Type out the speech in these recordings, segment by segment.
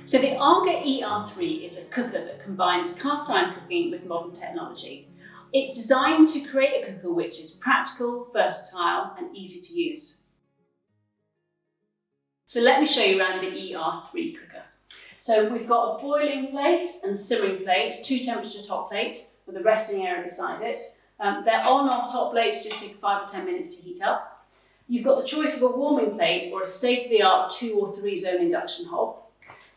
So the AGA eR3 is a cooker that combines cast iron cooking with modern technology. It's designed to create a cooker which is practical, versatile and easy to use. So let me show you around the eR3 cooker. So we've got a boiling plate and simmering plate, 2 temperature top plates with a resting area beside it. They're on-off top plates, just take 5 or 10 minutes to heat up. You've got the choice of a warming plate or a state-of-the-art 2 or 3 zone induction hob.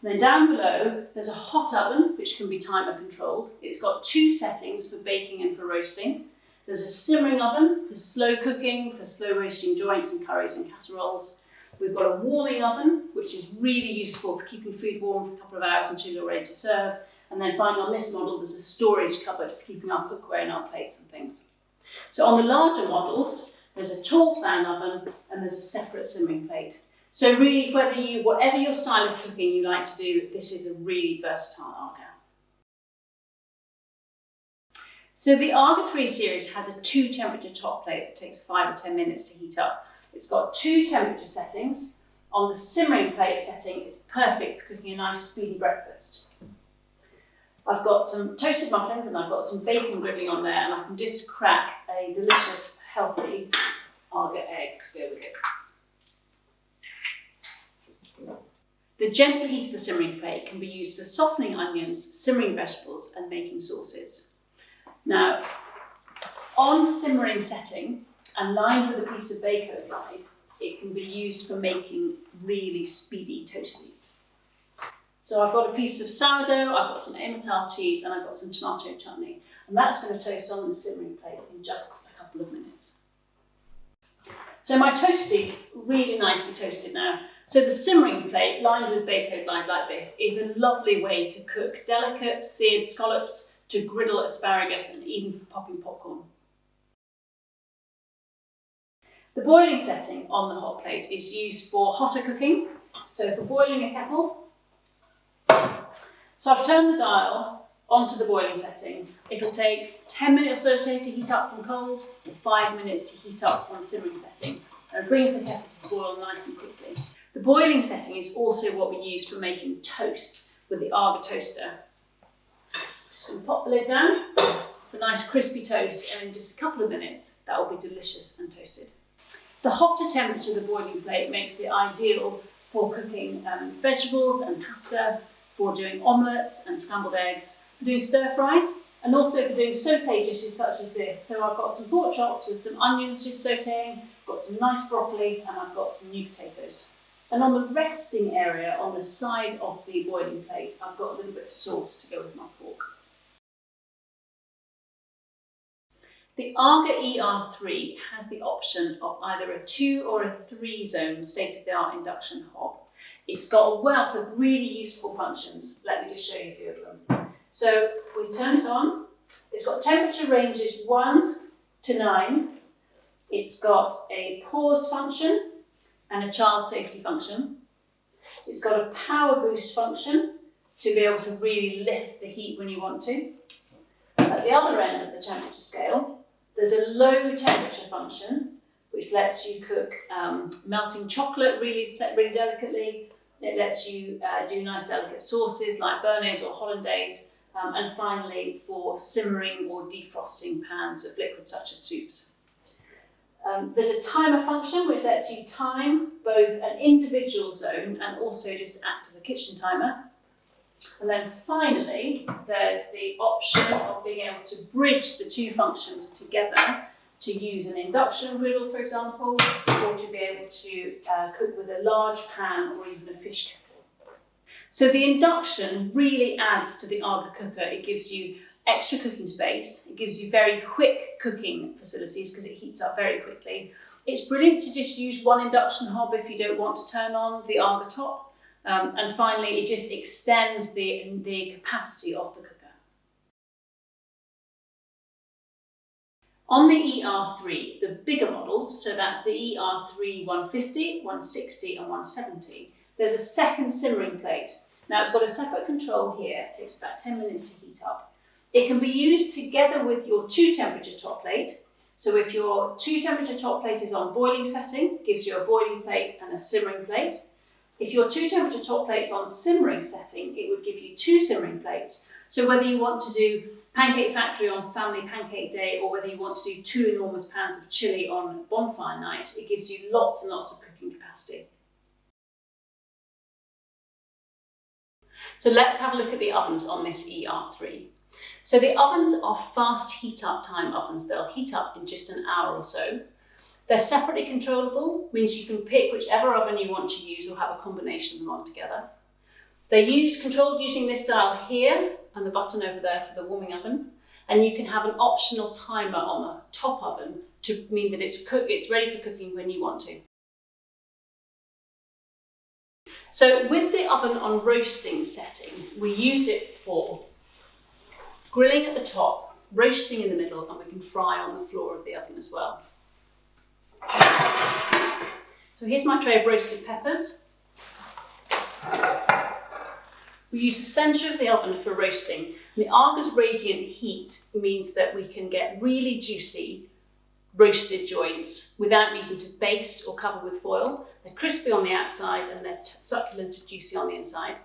And then down below, there's a hot oven, which can be timer controlled. It's got 2 settings for baking and for roasting. There's a simmering oven for slow cooking, for slow roasting joints and curries and casseroles. We've got a warming oven, which is really useful for keeping food warm for a couple of hours until you're ready to serve. And then finally on this model, there's a storage cupboard for keeping our cookware and our plates and things. So on the larger models, there's a tall fan oven and there's a separate simmering plate. So really, whatever your style of cooking you like to do, this is a really versatile AGA. So the AGA 3 series has a 2 temperature top plate that takes 5 or 10 minutes to heat up. It's got 2 temperature settings. On the simmering plate setting, it's perfect for cooking a nice speedy breakfast. I've got some toasted muffins and I've got some bacon griddling on there, and I can just crack a delicious, healthy AGA egg to go with it. The gentle heat of the simmering plate can be used for softening onions, simmering vegetables and making sauces. Now, on simmering setting and lined with a piece of bacon guide, it can be used for making really speedy toasties. So I've got a piece of sourdough, I've got some Emmental cheese and I've got some tomato chutney, and that's going to toast on the simmering plate in just a couple of minutes. So my toasties, really nicely toasted now. So the simmering plate lined with bacon guide like this is a lovely way to cook delicate seared scallops, to griddle asparagus and even for popping popcorn. The boiling setting on the hot plate is used for hotter cooking. So for boiling a kettle, so I've turned the dial onto the boiling setting. It'll take 10 minutes or so to heat up from cold and 5 minutes to heat up from simmering setting. And it brings the kettle to the boil nice and quickly. The boiling setting is also what we use for making toast with the AGA toaster. Just going to pop the lid down for nice crispy toast, and in just a couple of minutes that will be delicious and toasted. The hotter temperature of the boiling plate makes it ideal for cooking vegetables and pasta, for doing omelettes and scrambled eggs, for doing stir fries, and also for doing sauté dishes such as this. So I've got some pork chops with some onions just sautéing, got some nice broccoli, and I've got some new potatoes. And on the resting area on the side of the boiling plate, I've got a little bit of sauce to go with my pork. The AGA eR3 has the option of either a 2 or a 3 zone state-of-the-art induction hob. It's got a wealth of really useful functions. Let me just show you a few of them. So we turn it on. It's got temperature ranges 1 to 9. It's got a pause function and a child safety function. It's got a power boost function to be able to really lift the heat when you want to. At the other end of the temperature scale, there's a low temperature function which lets you cook melting chocolate really delicately. It lets you do nice delicate sauces like béarnaise or hollandaise, and finally for simmering or defrosting pans of liquids such as soups. There's a timer function which lets you time both an individual zone and also just act as a kitchen timer. And then finally, there's the option of being able to bridge the 2 functions together to use an induction griddle, for example, or to be able to cook with a large pan or even a fish kettle. So the induction really adds to the AGA cooker. It gives you extra cooking space. It gives you very quick cooking facilities because it heats up very quickly. It's brilliant to just use one induction hob if you don't want to turn on the AGA top. And finally, it just extends the capacity of the cooker. On the eR3, the bigger models, so that's the eR3 150, 160 and 170, there's a second simmering plate. Now it's got a separate control here. It takes about 10 minutes to heat up. It can be used together with your 2 temperature top plate. So if your 2 temperature top plate is on boiling setting, it gives you a boiling plate and a simmering plate. If your 2 temperature top plate's on simmering setting, it would give you 2 simmering plates. So whether you want to do Pancake Factory on Family Pancake Day, or whether you want to do 2 enormous pans of chilli on bonfire night, it gives you lots and lots of cooking capacity. So let's have a look at the ovens on this ER3. So the ovens are fast heat up time ovens. They'll heat up in just an hour or so. They're separately controllable, means you can pick whichever oven you want to use or have a combination of them on together. They're controlled using this dial here and the button over there for the warming oven. And you can have an optional timer on the top oven to mean that it's ready for cooking when you want to. So with the oven on roasting setting, we use it for grilling at the top, roasting in the middle, and we can fry on the floor of the oven as well. So here's my tray of roasted peppers. We use the centre of the oven for roasting. And the AGA's radiant heat means that we can get really juicy roasted joints without needing to baste or cover with foil. They're crispy on the outside and they're succulent and juicy on the inside.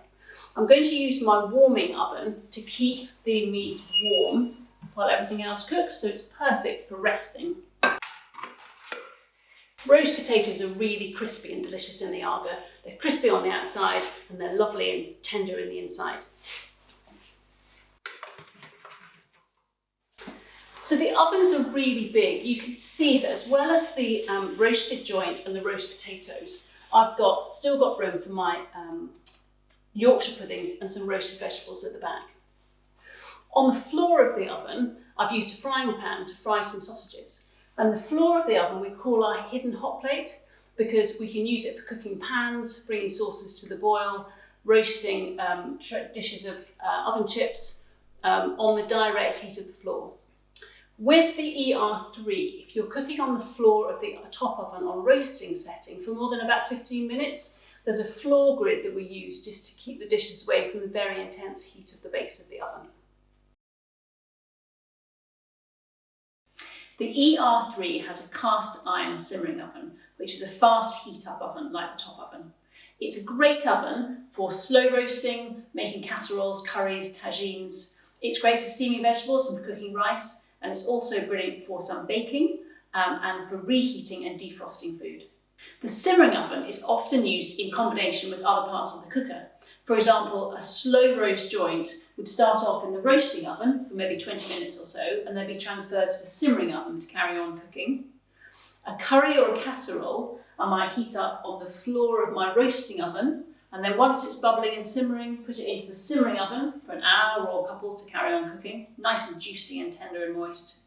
I'm going to use my warming oven to keep the meat warm while everything else cooks, so it's perfect for resting. Roast potatoes are really crispy and delicious in the AGA. They're crispy on the outside and they're lovely and tender in the inside. So the ovens are really big. You can see that as well as the roasted joint and the roast potatoes, I've still got room for my Yorkshire puddings and some roasted vegetables at the back. On the floor of the oven, I've used a frying pan to fry some sausages. And the floor of the oven we call our hidden hot plate because we can use it for cooking pans, bringing sauces to the boil, roasting dishes of oven chips on the direct heat of the floor. With the ER3, if you're cooking on the floor of the top oven on roasting setting for more than about 15 minutes, there's a floor grid that we use just to keep the dishes away from the very intense heat of the base of the oven. The ER3 has a cast iron simmering oven, which is a fast heat up oven like the top oven. It's a great oven for slow roasting, making casseroles, curries, tagines. It's great for steaming vegetables and for cooking rice, and it's also brilliant for some baking and for reheating and defrosting food. The simmering oven is often used in combination with other parts of the cooker. For example, a slow roast joint would start off in the roasting oven for maybe 20 minutes or so, and then be transferred to the simmering oven to carry on cooking. A curry or a casserole I might heat up on the floor of my roasting oven, and then once it's bubbling and simmering, put it into the simmering oven for an hour or a couple to carry on cooking, nice and juicy and tender and moist.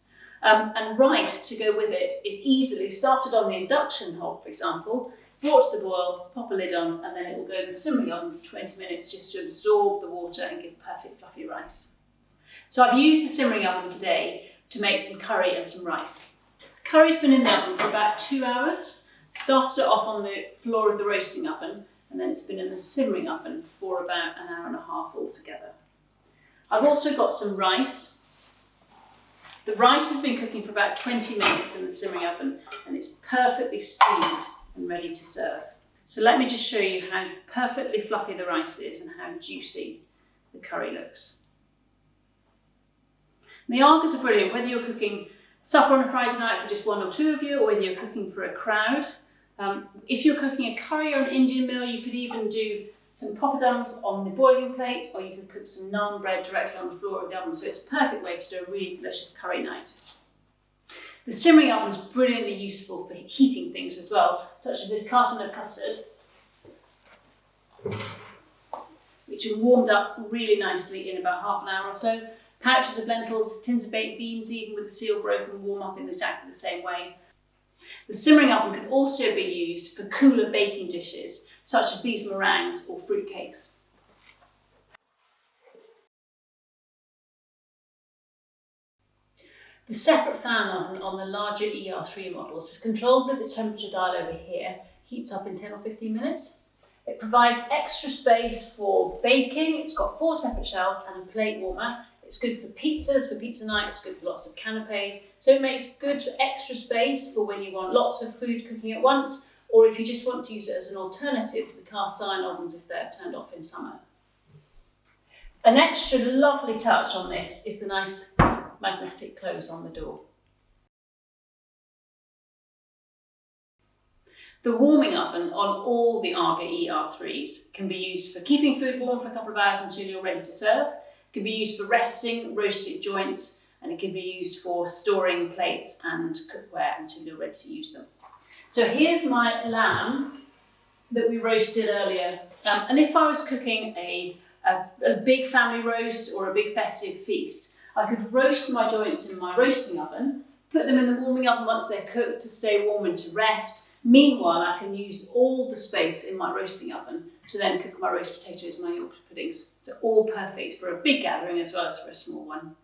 And rice to go with it is easily started on the induction hob, for example, brought to the boil, pop a lid on, and then it will go in the simmering oven for 20 minutes just to absorb the water and give perfect fluffy rice. So I've used the simmering oven today to make some curry and some rice. The curry's been in the oven for about 2 hours. Started it off on the floor of the roasting oven, and then it's been in the simmering oven for about an hour and a half altogether. I've also got some rice. The rice has been cooking for about 20 minutes in the simmering oven, and it's perfectly steamed and ready to serve. So let me just show you how perfectly fluffy the rice is and how juicy the curry looks. And the AGAs are brilliant, whether you're cooking supper on a Friday night for just 1 or 2 of you, or whether you're cooking for a crowd. If you're cooking a curry or an Indian meal, you could even do some poppadoms on the boiling plate, or you could cook some naan bread directly on the floor of the oven. So it's a perfect way to do a really delicious curry night. The simmering oven is brilliantly useful for heating things as well, such as this carton of custard, which are warmed up really nicely in about half an hour or so. Pouches of lentils, tins of baked beans, even with the seal broken, warm up in exactly the same way. The simmering oven can also be used for cooler baking dishes, such as these meringues or fruit cakes. The separate fan oven on the larger ER3 models is controlled with the temperature dial over here, heats up in 10 or 15 minutes. It provides extra space for baking. It's got 4 separate shelves and a plate warmer. It's good for pizzas, for pizza night. It's good for lots of canapes. So it makes good extra space for when you want lots of food cooking at once, or if you just want to use it as an alternative to the cast iron ovens if they're turned off in summer. An extra lovely touch on this is the nice magnetic close on the door. The warming oven on all the AGA eR3s can be used for keeping food warm for a couple of hours until you're ready to serve. It can be used for resting roasted joints, and it can be used for storing plates and cookware until you're ready to use them. So here's my lamb that we roasted earlier. And if I was cooking a big family roast or a big festive feast, I could roast my joints in my roasting oven, put them in the warming oven once they're cooked to stay warm and to rest. Meanwhile, I can use all the space in my roasting oven to then cook my roast potatoes, my Yorkshire puddings. So all perfect for a big gathering as well as for a small one.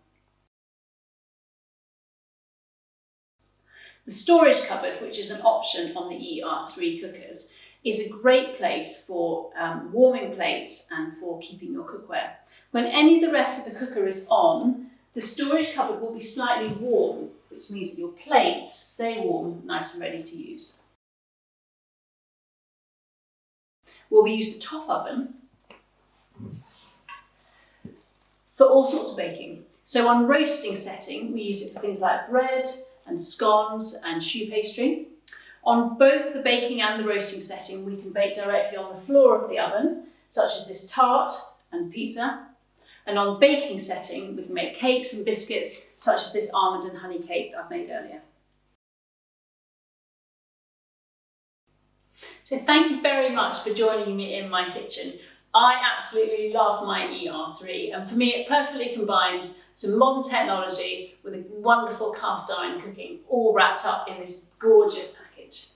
The storage cupboard, which is an option on the eR3 cookers, is a great place for warming plates and for keeping your cookware. When any of the rest of the cooker is on, the storage cupboard will be slightly warm, which means that your plates stay warm, nice and ready to use. Well, we use the top oven for all sorts of baking. So on roasting setting, we use it for things like bread and scones and choux pastry. On both the baking and the roasting setting, we can bake directly on the floor of the oven, such as this tart and pizza. And on baking setting, we can make cakes and biscuits, such as this almond and honey cake that I've made earlier. So thank you very much for joining me in my kitchen. I absolutely love my eR3, and for me it perfectly combines some modern technology with a wonderful cast iron cooking, all wrapped up in this gorgeous package.